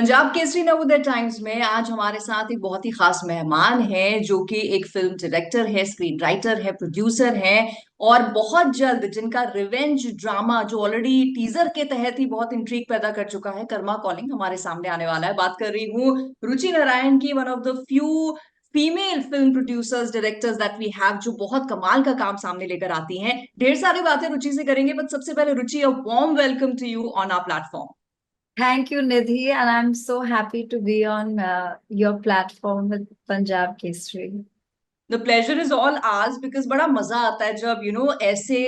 Punjab Kesari Navodaya times में आज हमारे साथ एक बहुत ही खास मेहमान है जो कि एक फिल्म डायरेक्टर है, स्क्रीन राइटर है, प्रोड्यूसर है और बहुत जल्द जिनका रिवेंज ड्रामा जो ऑलरेडी टीजर के तहत ही बहुत इंट्रीग पैदा कर चुका है, कर्मा कॉलिंग, हमारे सामने आने वाला है। बात कर रही हूँ रुचि नारायण की, one of the few female film producers directors that we have, जो बहुत कमाल का काम सामने लेकर आती हैं। ढेर सारी बातें रुचि से करेंगे, बट सबसे पहले Ruchi, a warm welcome to you on our platform. Thank you, Nidhi, and I'm so happy to be on your platform with Punjab Kesari. The pleasure is all ours, because बड़ा मजा आता है जब ऐसे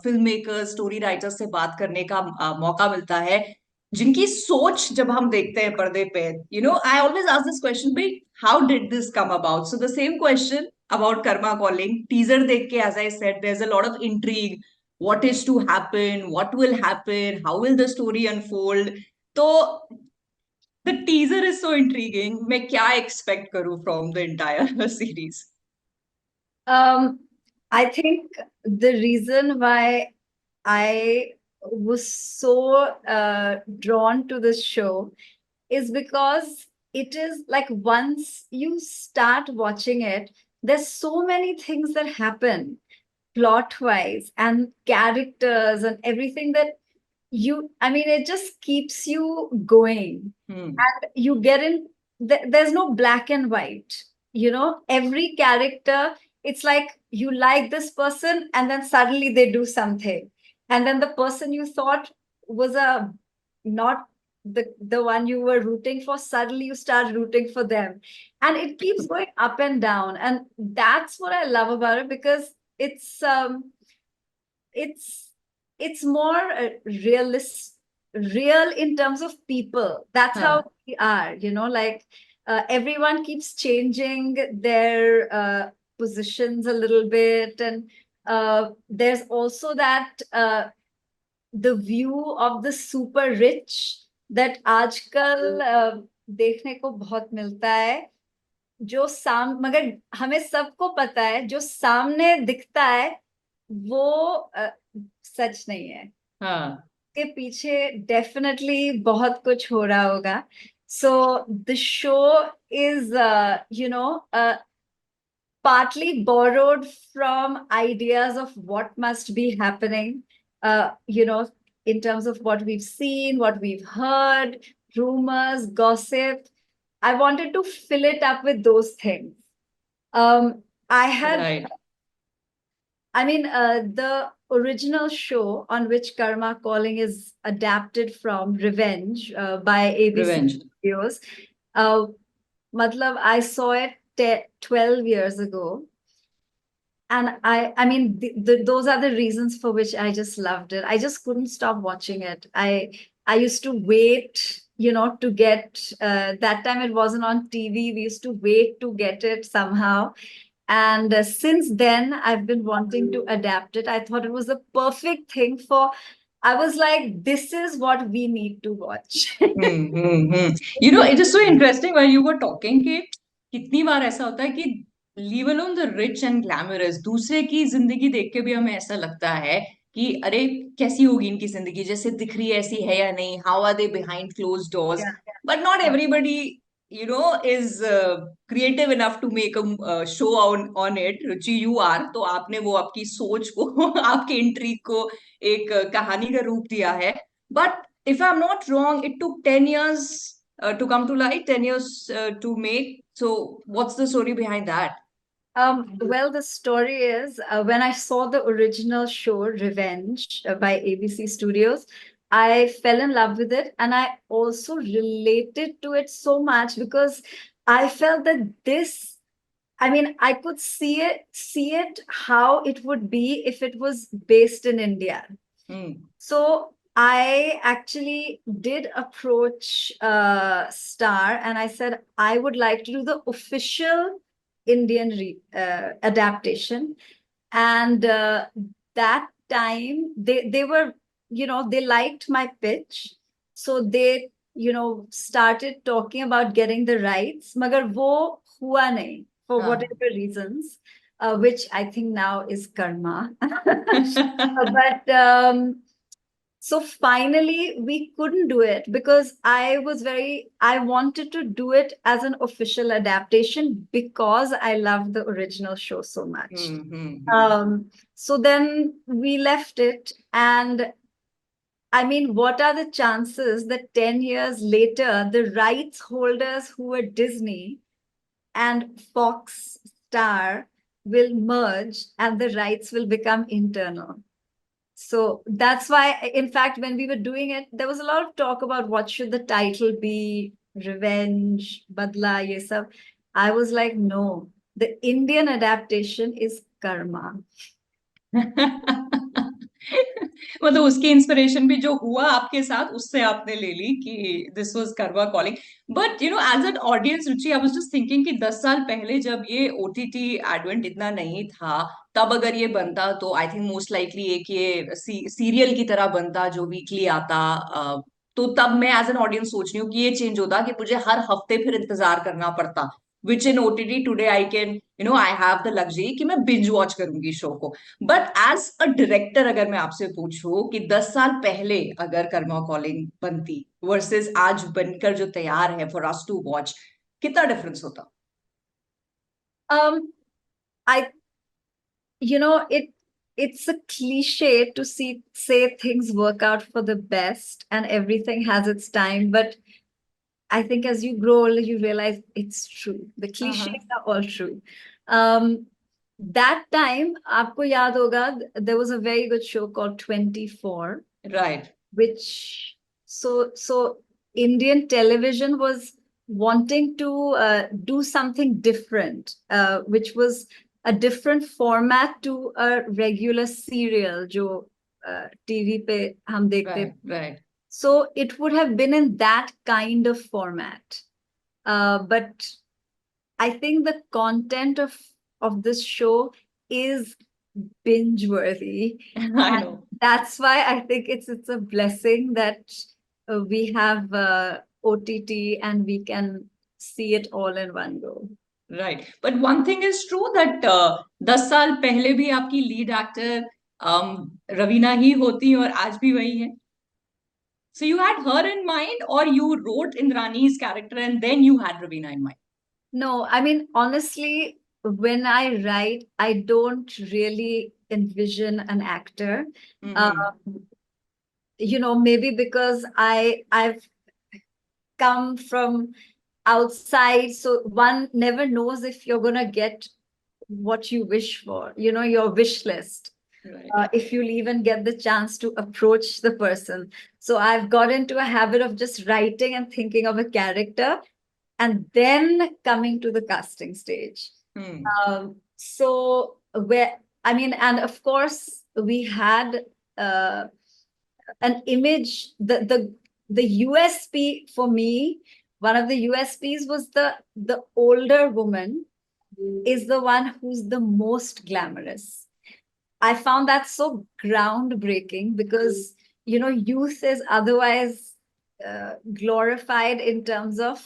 फिल्म मेकर्स, स्टोरी राइटर्स से बात करने का मौका मिलता है जिनकी सोच जब हम देखते हैं पर्दे पे। I always ask this question, भाई how did this come about? So the same question about Karma Calling. Teaser देख के, as I said, there is a lot of intrigue, what is to happen, what will happen, how will the story unfold. तो the teaser is so intriguing, मैं क्या expect करूं from the entire series? Um, I think the reason why I was so drawn to this show is because it is like once you start watching it, there's so many things that happen plot wise and characters and everything that I mean, it just keeps you going. And you get in, there's no black and white. Every character, it's like you like this person and then suddenly they do something. And then the person you thought was a not the one you were rooting for, suddenly you start rooting for them. And it keeps going up and down. And that's what I love about it because it's it's more real in terms of people. That's how we are, like everyone keeps changing their positions a little bit. And there's also that the view of the super rich that आजकल देखने को बहुत मिलता है, जो मगर हमें सबको पता है जो सामने दिखता है वो सच नहीं है। हाँ। के पीछे डेफिनेटली बहुत कुछ हो रहा होगा। So the show is partly borrowed from ideas of what must be happening, in terms of what we've seen, what we've heard, rumors, gossip. I wanted to fill it up with those things. I had, Right. I mean, the original show on which Karma Calling is adapted from, Revenge, by ABC Revenge. Studios. I saw it 12 years ago. And I mean, those are the reasons for which I just loved it. I just couldn't stop watching it. I used to wait, to get, that time it wasn't on TV. We used to wait to get it somehow. And since then, I've been wanting to adapt it. I thought it was the perfect thing for, I was like, this is what we need to watch. It is so interesting while you were talking कि कितनी बार ऐसा होता है कि leave alone the rich and glamorous, दूसरे की जिंदगी देख के भी हमें ऐसा लगता है कि अरे कैसी होगी इनकी जिंदगी, जैसे दिख रही है ऐसी है या नहीं, how are they behind closed doors. Yeah. But not everybody is creative enough to make a show on it. Ruchi, you are, तो आपने वो आपकी सोच को आपके इंट्रीग को एक कहानी का रूप दिया है। But if I'm not wrong, it took 10 years to come to light, 10 years to make. So what's the story behind that? Well, the story is when I saw the original show, Revenge, by ABC Studios, I fell in love with it. And I also related to it so much because I felt that I mean, I could see it how it would be if it was based in India. So I actually did approach Star and I said, I would like to do the official Indian adaptation. And that time they were, they liked my pitch. So they, started talking about getting the rights. Magar wo hua nahi for whatever reasons, which I think now is karma. But So finally, we couldn't do it because I wanted to do it as an official adaptation because I love the original show so much. Hmm. So then we left it. And I mean, what are the chances that 10 years later, the rights holders who were Disney and Fox Star will merge and the rights will become internal? So that's why, in fact, when we were doing it, there was a lot of talk about what should the title be, revenge, badla, ye sab. I was like, no, the Indian adaptation is Karma. मतलब उसकी inspiration भी जो हुआ आपके साथ उससे आपने ले ली कि this was karma calling. But you know as an audience Ruchi I was just thinking कि 10 साल पहले जब ये ओटीटी एडवेंट इतना नहीं था तब अगर ये बनता तो आई थिंक मोस्ट लाइकली एक ये सीरियल की तरह बनता जो वीकली आता. तो तब मैं एज एन ऑडियंस सोच रही हूँ कि ये चेंज होता कि मुझे हर हफ्ते फिर इंतजार करना पड़ता. Which in OTT today I can I have the luxury कि मैं बिंज वॉच करूंगी शो को. बट एज अ डायरेक्टर अगर मैं आपसे पूछूं कि 10 साल पहले अगर कर्मा कॉलिंग बनती वर्सेस आज बनकर जो तैयार है फॉर अस टू वॉच, कितना डिफरेंस होता? Um, I, it's a cliche to say things work out for the best and everything has its time, but I think as you grow older, you realize it's true. The cliches are all true. Um, that time, आपको याद होगा, there was a very good show called 24, right. which so Indian television was wanting to do something different, which was a different format to a regular serial जो TV पे हम देखते. Right. Right. So it would have been in that kind of format. But I think the content of this show is binge worthy. I know. And that's why I think it's a blessing that we have OTT and we can see it all in one go. Right. But one thing is true that 10 साल पहले भी आपकी lead actor Raveena ही होती और आज भी वही है. So you had her in mind, or you wrote Indrani's character and then you had Ravina in mind? No, I mean, honestly, when I write, I don't really envision an actor. Mm-hmm. Um, maybe because I've come from outside, so one never knows if you're gonna get what you wish for, your wish list. Right. If you'll even get the chance to approach the person. So I've got into a habit of just writing and thinking of a character and then coming to the casting stage. Hmm. So where I mean, and of course we had uh, an image. The USP for me, one of the USPs was the older woman is the one who's the most glamorous. I found that so groundbreaking because youth is otherwise glorified in terms of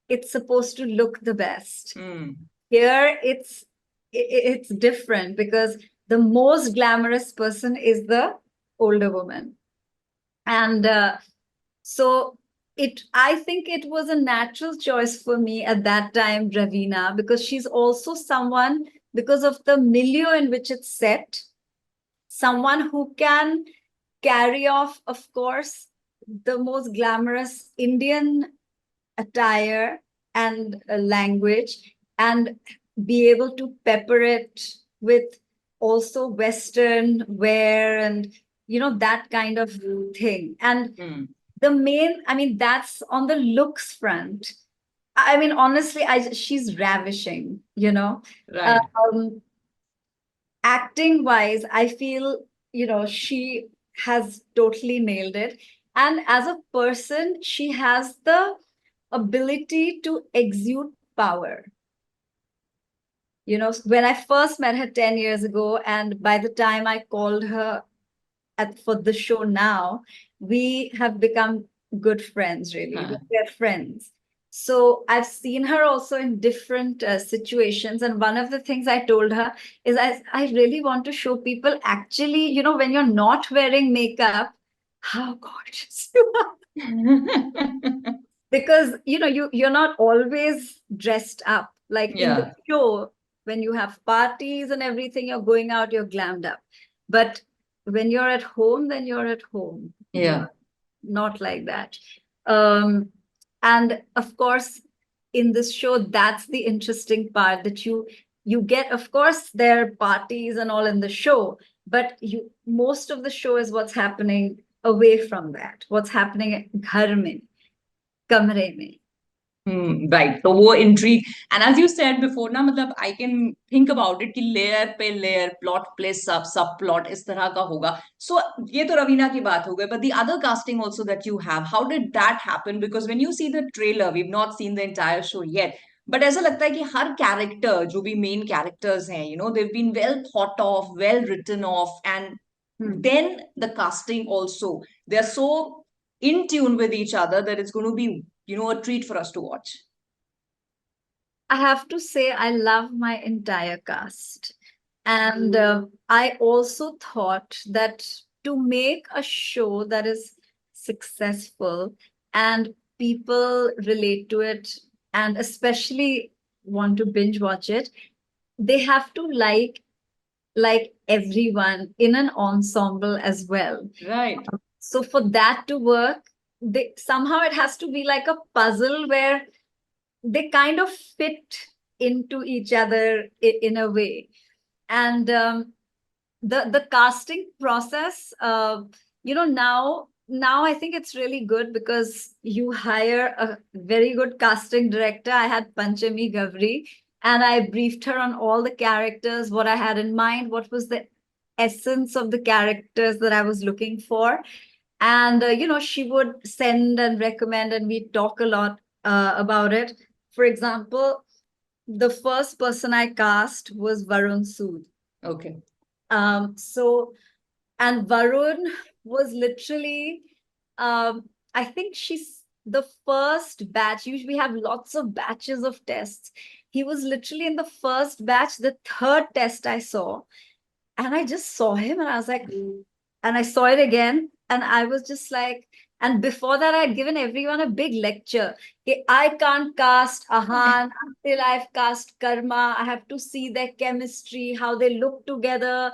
it's supposed to look the best. Hmm. Here it's different because the most glamorous person is the older woman. And so I think it was a natural choice for me at that time, Ravina, because she's also someone, because of the milieu in which it's set, someone who can carry off, of course, the most glamorous Indian attire and language and be able to pepper it with also Western wear and that kind of thing. And Hmm. I mean, that's on the looks front. I mean, honestly, she's ravishing, Right. Um, acting wise, I feel, she has totally nailed it. And as a person, she has the ability to exude power. When I first met her 10 years ago, and by the time I called her for the show now, we have become good friends, really. Huh. We're friends. So I've seen her also in different situations. And one of the things I told her is I really want to show people actually, when you're not wearing makeup, how gorgeous you are. Because you're not always dressed up. Like in the Yeah, show, when you have parties and everything, you're going out, you're glammed up. But when you're at home, then you're at home. yeah. You're not like that. um and of course, in this show, that's the interesting part, that you get, of course, there are parties and all in the show, but you most of the show is what's happening away from that, what's happening at घर में, कमरे में. Right, तो वो intrigue, and as you said before ना, मतलब I can think about it कि layer पे layer, plot plus sub sub plot इस तरह का होगा. सो ये तो रवीना की बात हो गई, but the other casting also that you have, how did that happen? Because when you see the trailer, we have not seen the entire show yet, but ऐसा लगता है कि हर कैरेक्टर, जो भी मेन कैरेक्टर्स हैं, you know, they have been well thought of, well written of, and then the casting also, they're so in tune with each other that it's going to be, you know, a treat for us to watch. I have to say, I love my entire cast. And I also thought that to make a show that is successful and people relate to it and especially want to binge watch it, they have to like everyone in an ensemble as well. Right. So for that to work, somehow it has to be like a puzzle where they kind of fit into each other in a way. And the casting process, now I think it's really good because you hire a very good casting director. I had Panchami Gavri, and I briefed her on all the characters, what I had in mind, what was the essence of the characters that I was looking for. And she would send and recommend, and we talk a lot about it. For example, the first person I cast was Varun Sood. Okay. So, and Varun was literally, I think she's the first batch. Usually we have lots of batches of tests. He was literally in the first batch, the third test I saw. And I just saw him and I was like, and I saw it again. And I was just like, and before that, I had given everyone a big lecture. Okay, I can't cast Ahan until I've cast Karma. I have to see their chemistry, how they look together.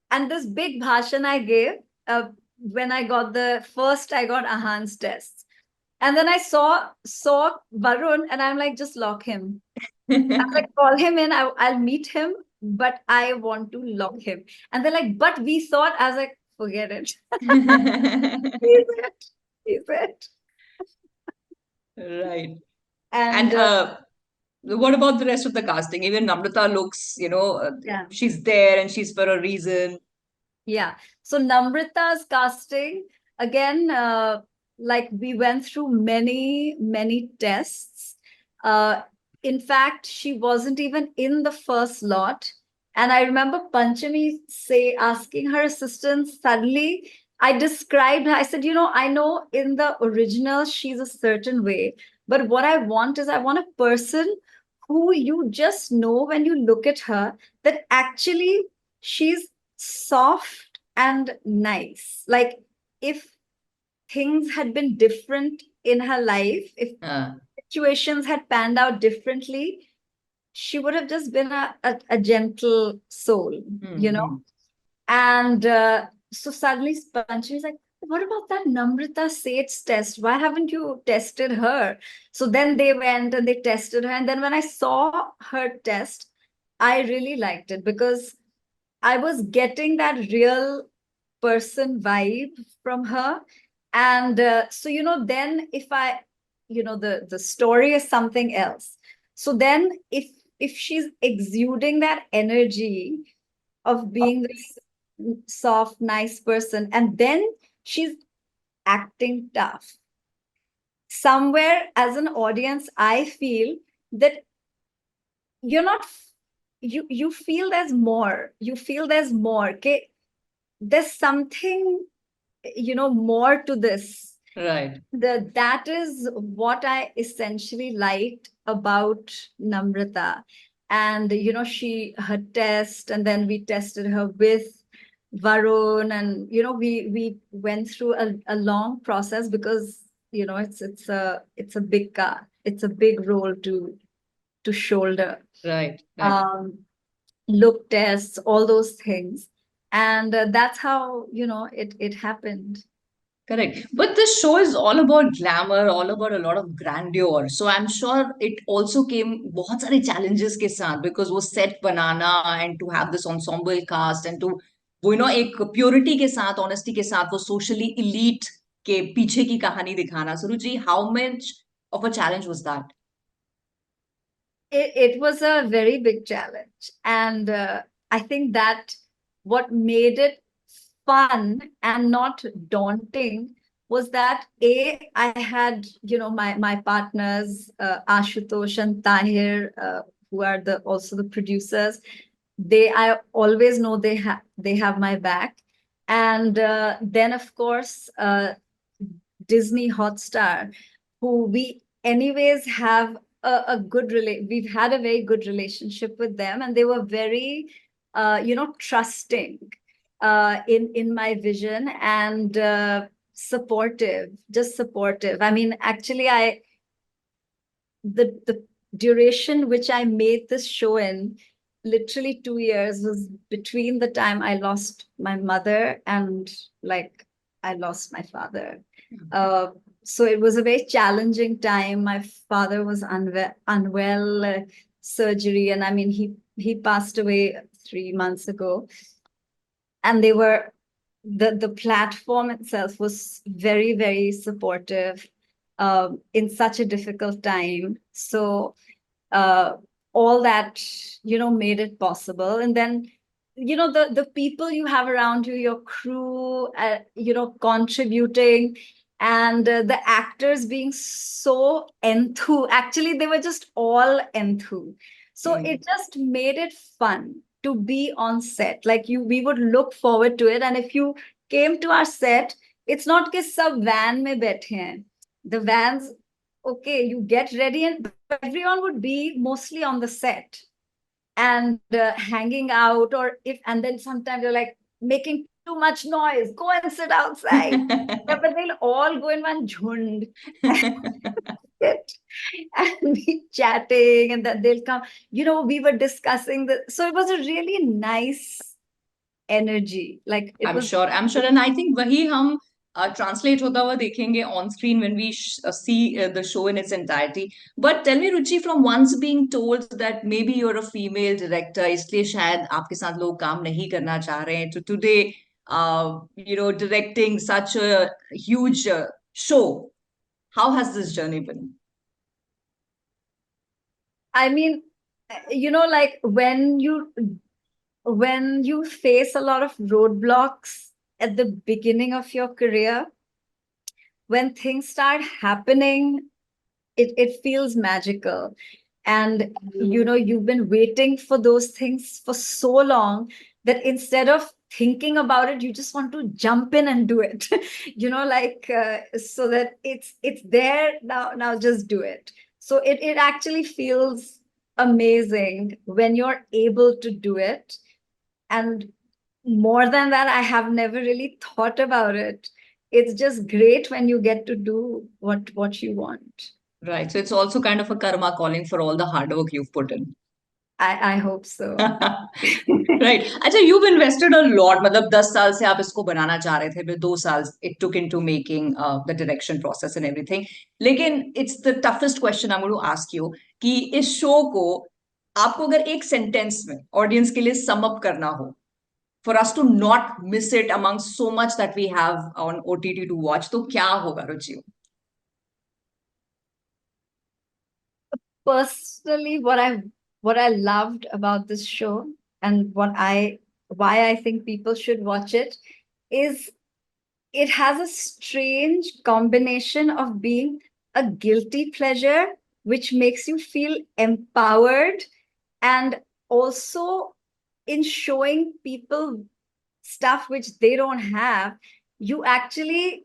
And this big bhashan I gave when I got I got Ahan's tests. And then I saw Varun and I'm like, just lock him. I was like, call him in. I'll meet him, but I want to lock him. And they're like, but we thought, I was like, forget it. He's it. He's it. Right. And And what about the rest of the casting? Even Namrata looks, you know, yeah. she's there and she's for a reason. Yeah. So Namrata's casting, again, like we went through many, many tests. Uh, in fact, she wasn't even in the first lot. And I remember Panchami asking her assistant, suddenly I described her. I said, I know in the original she's a certain way, but what I want is I want a person who you just know when you look at her that actually she's soft and nice. Like if things had been different in her life, if situations had panned out differently, she would have just been a gentle soul, And so suddenly Panchami is like, what about that Namrata Seth's test? Why haven't you tested her? So then they went and they tested her. And then when I saw her test, I really liked it because I was getting that real person vibe from her. And so, then if the story is something else. So then if she's exuding that energy of being this soft, nice person, and then she's acting tough, somewhere as an audience, I feel that you're not you feel there's more. You feel there's more. Okay, there's something more to this. Right. That is what I essentially liked about Namrata. And her test, and then we tested her with Varun, and we went through a long process because it's a big car, it's a big role to shoulder. Right, right. Um, Look tests, all those things, and that's how it happened. Correct. But this show is all about glamour, all about a lot of grandeur. So I'm sure it also came बहुत सारे challenges के साथ because वो set banana and to have this ensemble cast and to वो एक purity के साथ, honesty के साथ वो socially elite के पीछे की कहानी दिखाना. So Ruchi, how much of a challenge was that? It was a very big challenge, and I think that what made it fun and not daunting was that I had my partners, Ashutosh and Tahir, who are the also the producers. I always know they have my back, and then of course Disney Hotstar, who we anyways have we've had a very good relationship with them, and they were very trusting in my vision, and supportive, just supportive. I mean, actually, the duration which I made this show in, literally 2 years, was between the time I lost my mother and like I lost my father. Uh, so it was a very challenging time. My father was unwell, surgery, and I mean he passed away 3 months ago. And the platform itself was very, very supportive in such a difficult time. So uh, all that made it possible. And then the people you have around you, your crew, contributing, and the actors being so enthu. Actually, they were just all enthu. So it just made it fun to be on set. Like we would look forward to it. And if you came to our set, it's not कि सब van में बैठे हैं. The vans, okay, you get ready, and everyone would be mostly on the set and hanging out, or if, and then sometimes you're like making too much noise, go and sit outside. Yeah, but they'll all go in one jhund and sit and be chatting, and then they'll come. We were discussing so it was a really nice energy. Like it was. I'm sure, and I think वही हम translate होता हुआ देखेंगे on screen when we see the show in its entirety. But tell me, Ruchi, from once being told that maybe you're a female director, इसलिए शायद आपके साथ लोग काम नहीं करना चाह रहे हैं, to today, directing such a huge show, how has this journey been? I mean, like when you face a lot of roadblocks at the beginning of your career, when things start happening, it feels magical. And you've been waiting for those things for so long that instead of thinking about it, you just want to jump in and do it. So that it's there now, just do it. So it actually feels amazing when you're able to do it. And more than that, I have never really thought about it. It's just great when you get to do what you want. Right. So it's also kind of a karma calling for all the hard work you've put in. I hope so. Right. अच्छा, you've invested a lot. मतलब 10 साल से आप इसको बनाना चाह रहे थे, फिर 2 साल it took into making the direction process and everything. लेकिन it's the toughest question I'm going to ask you कि इस शो को आपको अगर एक सेंटेंस में ऑडियंस के लिए सम अप करना हो, for us to not miss it among so much that we have on OTT to watch, तो क्या होगा रुचि? Personally, what I loved about this show, and why I think people should watch it, is it has a strange combination of being a guilty pleasure, which makes you feel empowered, and also in showing people stuff which they don't have, you actually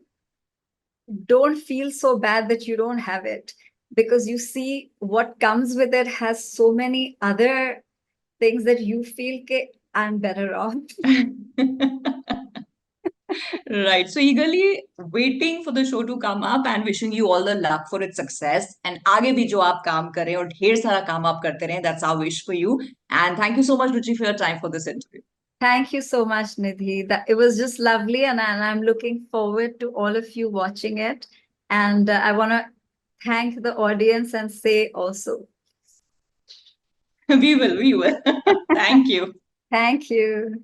don't feel so bad that you don't have it, because you see what comes with it has so many other things that you feel I'm better off. Right. So eagerly waiting for the show to come up and wishing you all the luck for its success. And आगे भी जो आप काम करें और ढेर सारा काम आप करते रहें. That's our wish for you. And thank you so much, Ruchi, for your time for this interview. Thank you so much, Nidhi. That it was just lovely, and I'm looking forward to all of you watching it. And I want to thank the audience and say also. We will. Thank you. Thank you.